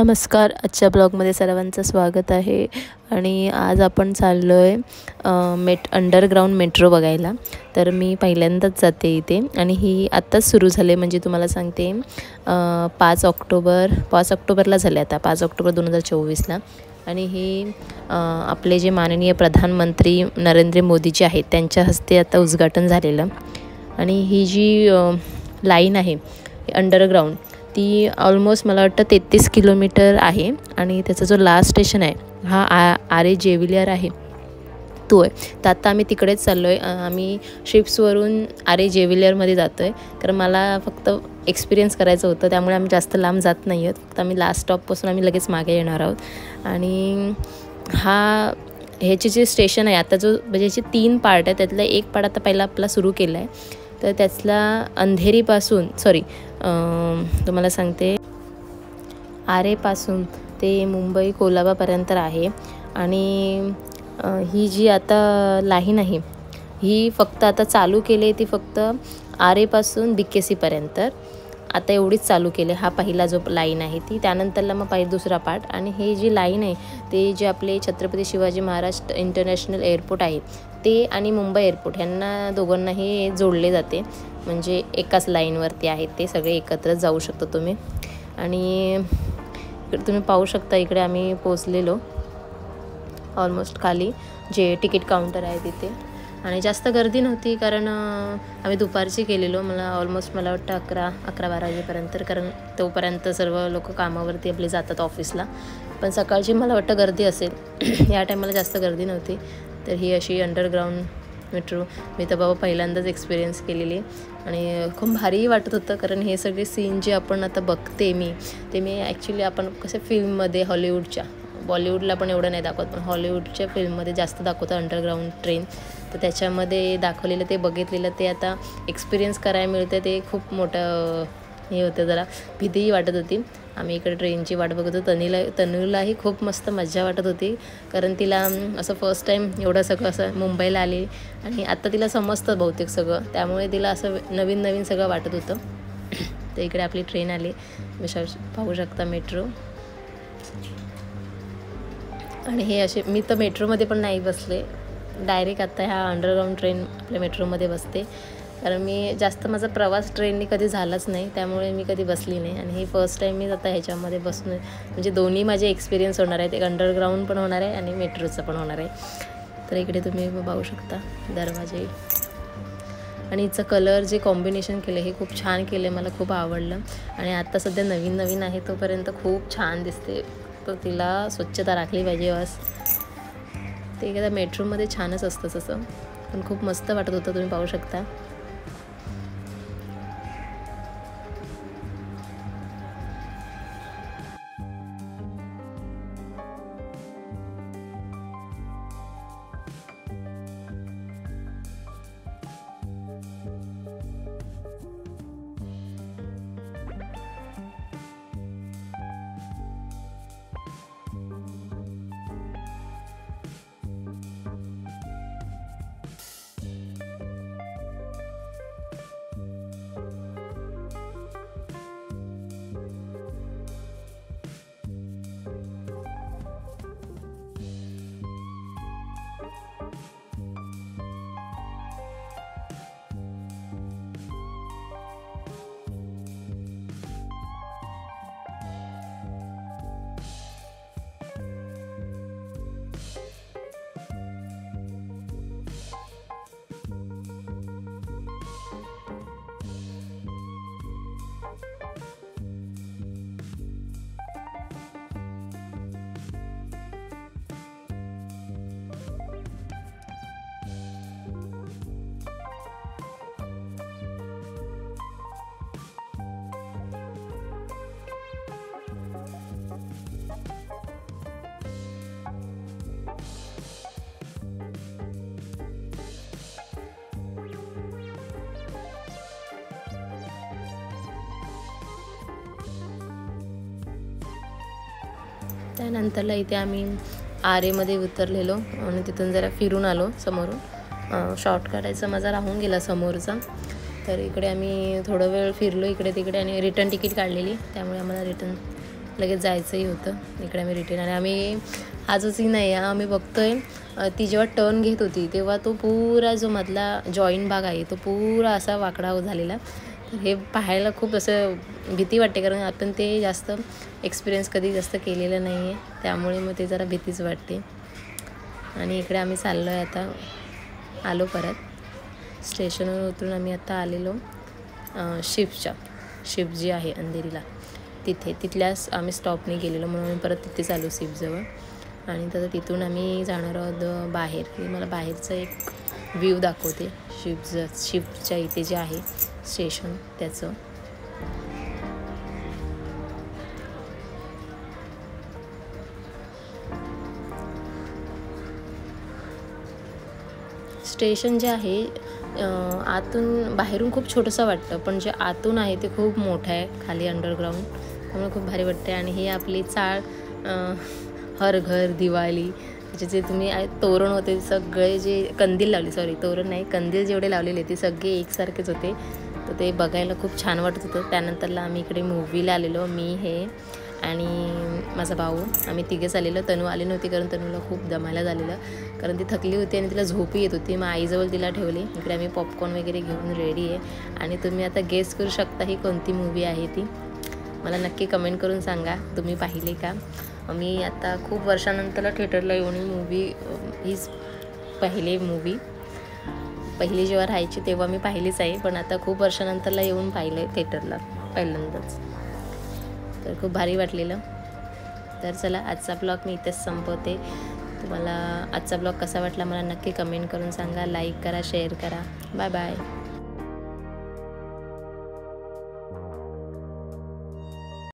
नमस्कार. आजच्या ब्लॉगमध्ये सर्वांचं स्वागत आहे. आणि आज आपण चाललो आहे अंडरग्राऊंड मेट्रो बघायला. तर मी पहिल्यांदाच जाते इथे आणि ही आत्ताच सुरू झाले. म्हणजे तुम्हाला सांगते 5 ऑक्टोबरला झाले, आता 5 ऑक्टोबर 2024ला. आणि ही आपले जे माननीय प्रधानमंत्री नरेंद्र मोदीजी आहेत त्यांच्या हस्ते आता उद्घाटन झालेलं. आणि ही जी लाईन आहे अंडरग्राऊंड ती ऑलमोस्ट मला वाटतं 33 किलोमीटर आहे. आणि त्याचा जो लास्ट स्टेशन आहे हा आरे जेविलियर आहे, तो आहे. तर आता आम्ही तिकडेच चाललो आहे. आम्ही शिप्सवरून आरे जेविलियरमध्ये जातो आहे, कारण मला फक्त एक्सपिरियन्स करायचं होतं, त्यामुळे आम्ही जास्त लांब जात नाही आहोत. फक्त आम्ही लास्ट स्टॉपपासून आम्ही लगेच मागे येणार आहोत. आणि ह्याचे जे स्टेशन आहे आता म्हणजे याचे 3 पार्ट आहे. त्यातला एक पार्ट आता पहिला आपला सुरू केला आहे. तर त्यातला अंधेरीपासून तुम्हाला सांगते आरेपासून ते मुंबई कोलाबापर्यंत आहे. आणि ही जी आता लाईन आहे ही फक्त आता चालू केली, ती फक्त आरेपासून BKC आता एवढीच चालू केले. हा पहिला जो लाईन आहे ती, त्यानंतरला मग दुसरा पार्ट. आणि हे जी लाईन आहे ते जे आपले छत्रपती शिवाजी महाराज इंटरनॅशनल एअरपोर्ट आहे ते आणि मुंबई एअरपोर्ट ह्यांना दोघांनाही जोडले जाते. म्हणजे एकाच लाईनवरती आहेत ते सगळे, एकत्र जाऊ शकता तुम्ही. आणि इकडे तुम्ही पाहू शकता, इकडे आम्ही पोचलेलो ऑलमोस्ट खाली जे तिकीट काउंटर आहे तिथे. आणि जास्त गर्दी नव्हती, कारण आम्ही दुपारची केलेलो. मला वाटतं 11-12 वाजेपर्यंत, कारण तोपर्यंत सर्व लोक कामावरती आपले जातात ऑफिसला. पण सकाळची मला वाटतं गर्दी असेल. या टायमाला जास्त गर्दी नव्हती. तर ही अशी अंडरग्राऊंड मेट्रो मी तर बाबा पहिल्यांदाच एक्सपिरियन्स केलेली. आणि खूप भारीही वाटत होतं, कारण हे सगळे सीन जे आपण आता बघते मी ॲक्च्युली आपण कसं फिल्ममध्ये बॉलिवूडला पण एवढं नाही दाखवत, पण हॉलिवूडच्या फिल्ममध्ये जास्त दाखवतं अंडरग्राऊंड ट्रेन. तर त्याच्यामध्ये दाखवलेलं ते बघितलेलं ते आता एक्सपिरियन्स करायला मिळतं. ते खूप मोठं हे होतं, जरा भीतीही वाटत होती. आम्ही इकडे ट्रेनची वाट बघत होतो. तनूलाही खूप मस्त मजा वाटत होती, कारण तिला असं फर्स्ट टाईम एवढं सगळं असं मुंबईला आली आणि आता तिला समजतं बहुतेक सगळं, त्यामुळे तिला असं नवीन सगळं वाटत होतं. तर इकडे आपली ट्रेन आली, पाहू शकता मेट्रो. आणि हे असे मी तर मेट्रोमध्ये पण नाही बसले, डायरेक्ट आता ह्या अंडरग्राऊंड ट्रेन आपल्या मेट्रोमध्ये बसते. कारण मी जास्त माझा प्रवास ट्रेनने कधी झालाच नाही, त्यामुळे मी कधी बसली नाही. आणि ही फर्स्ट टाईम मी आता ह्याच्यामध्ये बसून, म्हणजे दोन्ही माझे एक्सपिरियन्स होणार आहेत. एक अंडरग्राऊंड पण होणार आहे आणि मेट्रोचं पण होणार आहे. तर इकडे तुम्ही पाहू शकता दरवाजे. आणि हिचं कलर जे कॉम्बिनेशन केलं हे खूप छान केलं, मला खूप आवडलं. आणि आता सध्या नवीन आहे, तोपर्यंत खूप छान दिसते. तर तिला स्वच्छता राखली पाहिजे बस. ते एखाद्या मेट्रोमध्ये छानच असतं तसं, पण खूप मस्त वाटत होतं, तुम्ही पाहू शकता. त्यानंतरला इथे आम्ही आरेमध्ये उतरलेलो आणि तिथून जरा फिरून आलो समोरून. शॉर्ट काढायचा माझा राहून गेला समोरचा. तर इकडे आम्ही थोडं वेळ फिरलो इकडे तिकडे आणि रिटर्न तिकीट काढलेली, त्यामुळे आम्हाला रिटर्न लगेच जायचंही होतं. इकडे आम्ही रिटर्न आणि आम्ही हा जो सीन आहे आम्ही बघतोय, ती जेव्हा टर्न घेत होती तेव्हा तो पुरा जो मधला जॉईंट भाग आहे तो पुरा असा वाकडा झालेला. तर हे पाहायला खूप असं भीती वाटते, कारण आपण ते जास्त एक्सपिरियन्स कधी जास्त केलेलं नाही आहे, त्यामुळे मग ते जरा भीतीच वाटते. आणि इकडे आम्ही चाललो आहे आता, आलो परत स्टेशनवर उतरून आम्ही आता आलेलो शिफ्ट जी आहे अंधेरीला तिथल्याच आम्ही स्टॉपने गेलेलो, म्हणून आम्ही परत तिथेच आलो शिफ्टजवळ. आणि तर तिथून आम्ही जाणार आहोत बाहेर. मी मला बाहेरचं एक व्ह्यू दाखवते शिफ्टच्या इथे जे आहे स्टेशन त्याचं. स्टेशन जे आहे बाहेरून खूप छोटंसं वाटतं, पण जे आतून आहे ते खूप मोठं आहे खाली अंडरग्राऊंड, त्यामुळे खूप भारी वाटते. आणि हे आपली चाळ हर घर दिवाळी त्याचे जे तुम्ही तोरण होते सगळे, जे कंदील लावले, तोरण नाही कंदील जेवढे लावलेले ते सगळे एकसारखेच होते. तर ते बघायला खूप छान वाटत होतं. त्यानंतरला आम्ही इकडे मूव्हीला आलेलो, मी हे आणि माझा भाऊ, आम्ही तिघेच आलेलो. तनू आली नव्हती कारण तनूला खूप दमायला झालेलं, कारण ती थकली होती आणि तिला झोपही येत होती. मग आईजवळ तिला ठेवली. इकडे आम्ही पॉपकॉर्न वगैरे घेऊन रेडी आहे. आणि तुम्ही आता गेस करू शकता ही कोणती मूव्ही आहे ती. मला नक्की कमेंट करून सांगा तुम्ही पाहिली का. मी आता खूप वर्षानंतर थिएटरला येऊन हीच पहिली जेव्हा राहायची तेव्हा मी पाहिलीच आहे, पण आता खूप वर्षानंतरला येऊन पाहिलं आहे थिएटरला पहिल्यांदाच. तर खूप भारी वाटलेलं. तर चला आजचा ब्लॉग मी इथेच संपवते. तुम्हाला आजचा ब्लॉग कसा वाटला मला नक्की कमेंट करून सांगा. लाईक करा, शेअर करा. Bye bye.